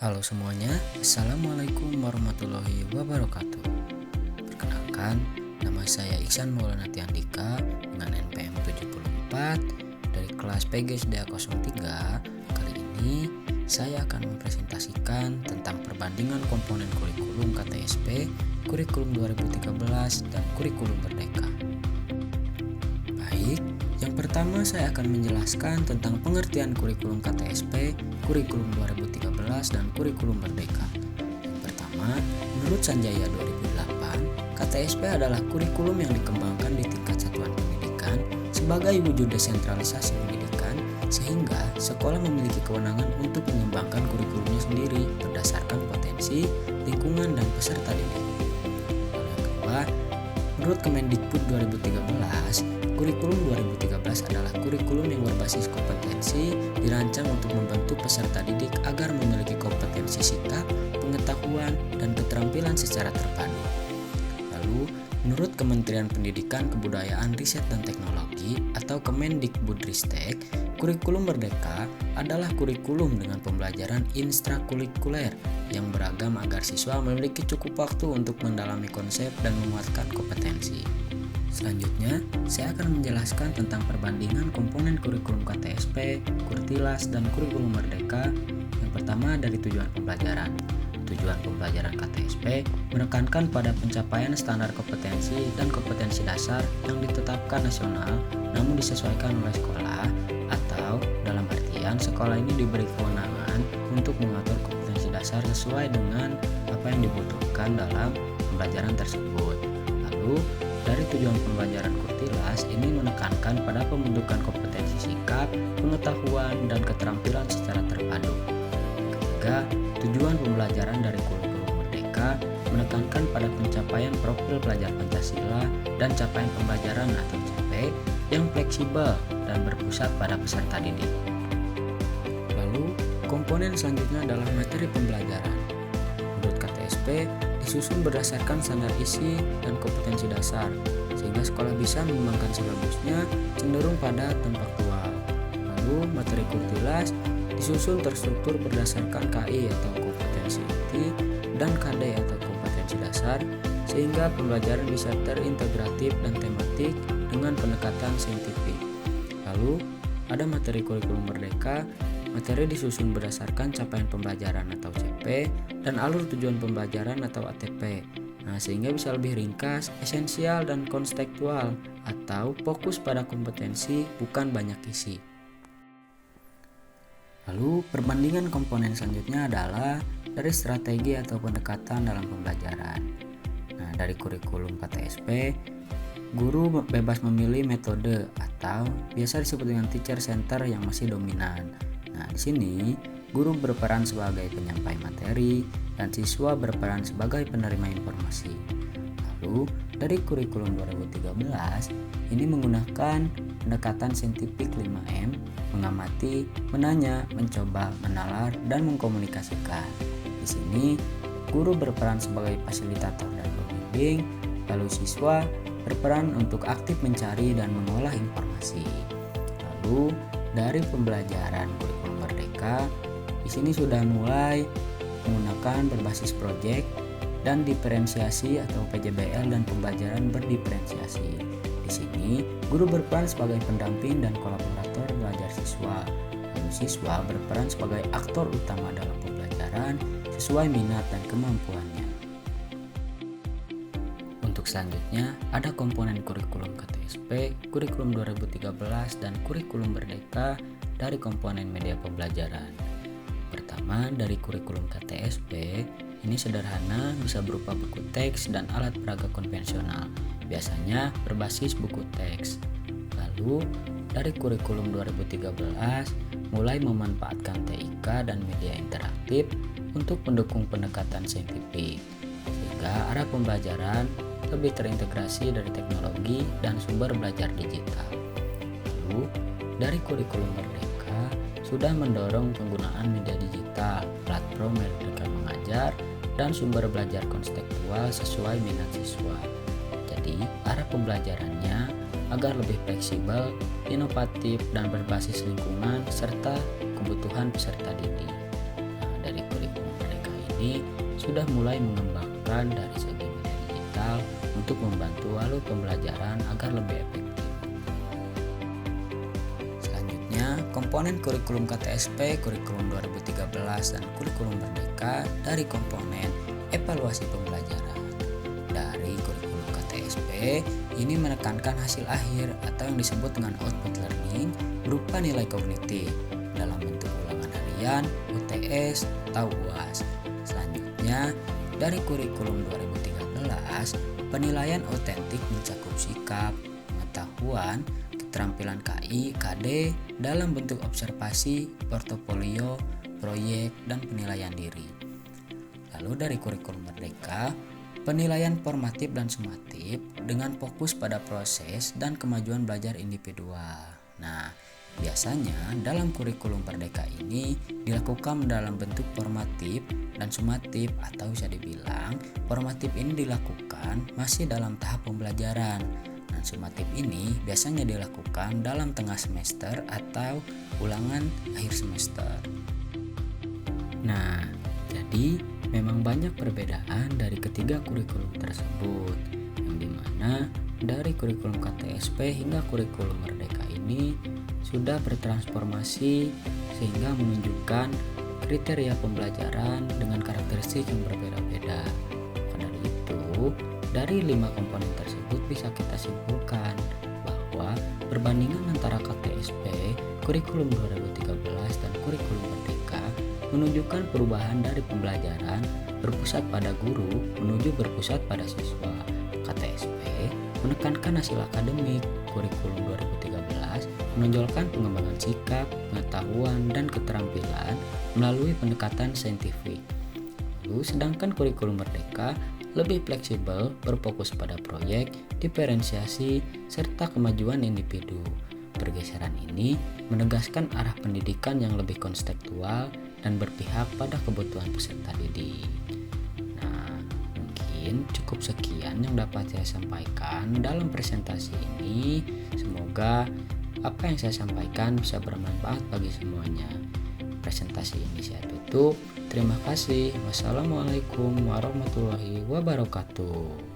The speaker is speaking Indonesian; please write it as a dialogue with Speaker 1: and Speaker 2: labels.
Speaker 1: Halo semuanya, Assalamualaikum warahmatullahi wabarakatuh. Perkenalkan, nama saya Iksan Maulana Tiandika dengan NPM 74 dari kelas PGSDA 03. Kali ini saya akan mempresentasikan tentang perbandingan komponen kurikulum KTSP, kurikulum 2013, dan kurikulum Merdeka. Baik, yang pertama saya akan menjelaskan tentang pengertian kurikulum KTSP, kurikulum 2013, dan kurikulum Merdeka. Yang pertama, menurut Sanjaya 2008, KTSP adalah kurikulum yang dikembangkan di tingkat satuan pendidikan sebagai wujud desentralisasi pendidikan, sehingga sekolah memiliki kewenangan untuk mengembangkan kurikulumnya sendiri berdasarkan potensi, lingkungan, dan peserta didik. Lalu yang kedua, menurut Kemendikbud 2013, kurikulum 2013 adalah kurikulum yang berbasis kompetensi, dirancang untuk membantu peserta didik agar memiliki kompetensi sikap, pengetahuan, dan keterampilan secara terpadu. Lalu, menurut Kementerian Pendidikan, Kebudayaan, Riset, dan Teknologi atau Kemendikbudristek, kurikulum Merdeka adalah kurikulum dengan pembelajaran intrakurikuler yang beragam agar siswa memiliki cukup waktu untuk mendalami konsep dan menguatkan kompetensi. Selanjutnya, saya akan menjelaskan tentang perbandingan komponen kurikulum KTSP, Kurtilas, dan kurikulum Merdeka. Yang pertama dari tujuan pembelajaran. Tujuan pembelajaran KTSP menekankan pada pencapaian standar kompetensi dan kompetensi dasar yang ditetapkan nasional namun disesuaikan oleh sekolah, atau dalam artian sekolah ini diberi kewenangan untuk mengatur kompetensi dasar sesuai dengan apa yang dibutuhkan dalam pembelajaran tersebut. Lalu, dari tujuan pembelajaran Kurtilas ini menekankan pada pembentukan kompetensi sikap, pengetahuan, dan keterampilan secara terpadu. Ketiga, tujuan pembelajaran dari kurikulum Merdeka menekankan pada pencapaian profil pelajar Pancasila dan capaian pembelajaran atau CP yang fleksibel dan berpusat pada peserta didik. Lalu, komponen selanjutnya adalah materi pembelajaran. Menurut KTSP, disusun berdasarkan standar isi dan kompetensi dasar, sehingga sekolah bisa mengembangkan silabusnya cenderung pada tempat-faktual. Lalu, materi Kurtilas disusun terstruktur berdasarkan KI atau kompetensi inti dan KD atau kompetensi dasar, sehingga pembelajaran bisa terintegratif dan tematik dengan pendekatan saintifik. Lalu, ada materi kurikulum Merdeka. Materi disusun berdasarkan capaian pembelajaran atau CP dan alur tujuan pembelajaran atau ATP. Sehingga bisa lebih ringkas, esensial, dan konstekstual atau fokus pada kompetensi bukan banyak isi. Lalu perbandingan komponen selanjutnya adalah dari strategi atau pendekatan dalam pembelajaran. Dari kurikulum KTSP, guru bebas memilih metode atau biasa disebut dengan teacher center yang masih dominan. Di sini guru berperan sebagai penyampai materi dan siswa berperan sebagai penerima informasi. Lalu dari kurikulum 2013 ini menggunakan pendekatan saintifik 5M, mengamati, menanya, mencoba, menalar, dan mengkomunikasikan. Di sini guru berperan sebagai fasilitator dan pembimbing, lalu siswa berperan untuk aktif mencari dan mengolah informasi. Lalu dari pembelajaran kurikulum Merdeka, di sini sudah mulai menggunakan berbasis proyek dan diferensiasi atau PJBL dan pembelajaran berdiferensiasi. Di sini, guru berperan sebagai pendamping dan kolaborator belajar siswa. Lalu siswa berperan sebagai aktor utama dalam pembelajaran sesuai minat dan kemampuannya. Untuk selanjutnya, ada komponen kurikulum KTSP, kurikulum 2013, dan kurikulum Merdeka dari komponen media pembelajaran. Pertama, dari kurikulum KTSP, ini sederhana, bisa berupa buku teks dan alat peraga konvensional, biasanya berbasis buku teks. Lalu, dari kurikulum 2013, mulai memanfaatkan TIK dan media interaktif untuk mendukung pendekatan saintifik, sehingga arah pembelajaran lebih terintegrasi dari teknologi dan sumber belajar digital. Lalu, dari kurikulum Merdeka sudah mendorong penggunaan media digital, platform Merdeka Mengajar, dan sumber belajar konstekstual sesuai minat siswa. Jadi, arah pembelajarannya agar lebih fleksibel, inovatif, dan berbasis lingkungan serta kebutuhan peserta didik. Dari kurikulum ini sudah mulai mengembangkan dari segi media digital untuk membantu alur pembelajaran agar lebih efektif. Selanjutnya, komponen kurikulum KTSP, kurikulum 2013 dan kurikulum Merdeka dari komponen evaluasi pembelajaran. Dari kurikulum KTSP, ini menekankan hasil akhir atau yang disebut dengan output learning berupa nilai kognitif dalam bentuk ulangan harian, UTS, atau UAS. Selanjutnya, dari kurikulum 2013, penilaian autentik mencakup sikap, pengetahuan, keterampilan KI, KD dalam bentuk observasi, portofolio, proyek, dan penilaian diri. Lalu dari kurikulum Merdeka, penilaian formatif dan sumatif dengan fokus pada proses dan kemajuan belajar individual. Nah, biasanya dalam kurikulum Merdeka ini dilakukan dalam bentuk formatif dan sumatif, atau bisa dibilang formatif ini dilakukan masih dalam tahap pembelajaran dan sumatif ini biasanya dilakukan dalam tengah semester atau ulangan akhir semester. Nah, jadi memang banyak perbedaan dari ketiga kurikulum tersebut, yang dimana dari kurikulum KTSP hingga kurikulum Merdeka ini sudah bertransformasi sehingga menunjukkan kriteria pembelajaran dengan karakteristik yang berbeda-beda. Karena itu, dari 5 komponen tersebut bisa kita simpulkan bahwa perbandingan antara KTSP, kurikulum 2013 dan kurikulum Merdeka menunjukkan perubahan dari pembelajaran berpusat pada guru menuju berpusat pada siswa. KTSP menekankan hasil akademik, kurikulum 2013 menonjolkan pengembangan sikap, pengetahuan, dan keterampilan melalui pendekatan saintifik. Lalu sedangkan kurikulum Merdeka lebih fleksibel, berfokus pada proyek, diferensiasi, serta kemajuan individu. Pergeseran ini menegaskan arah pendidikan yang lebih konseptual dan berpihak pada kebutuhan peserta didik. Nah, mungkin cukup sekian yang dapat saya sampaikan dalam presentasi ini. Semoga apa yang saya sampaikan bisa bermanfaat bagi semuanya. Presentasi ini saya tutup. Terima kasih. Wassalamualaikum warahmatullahi wabarakatuh.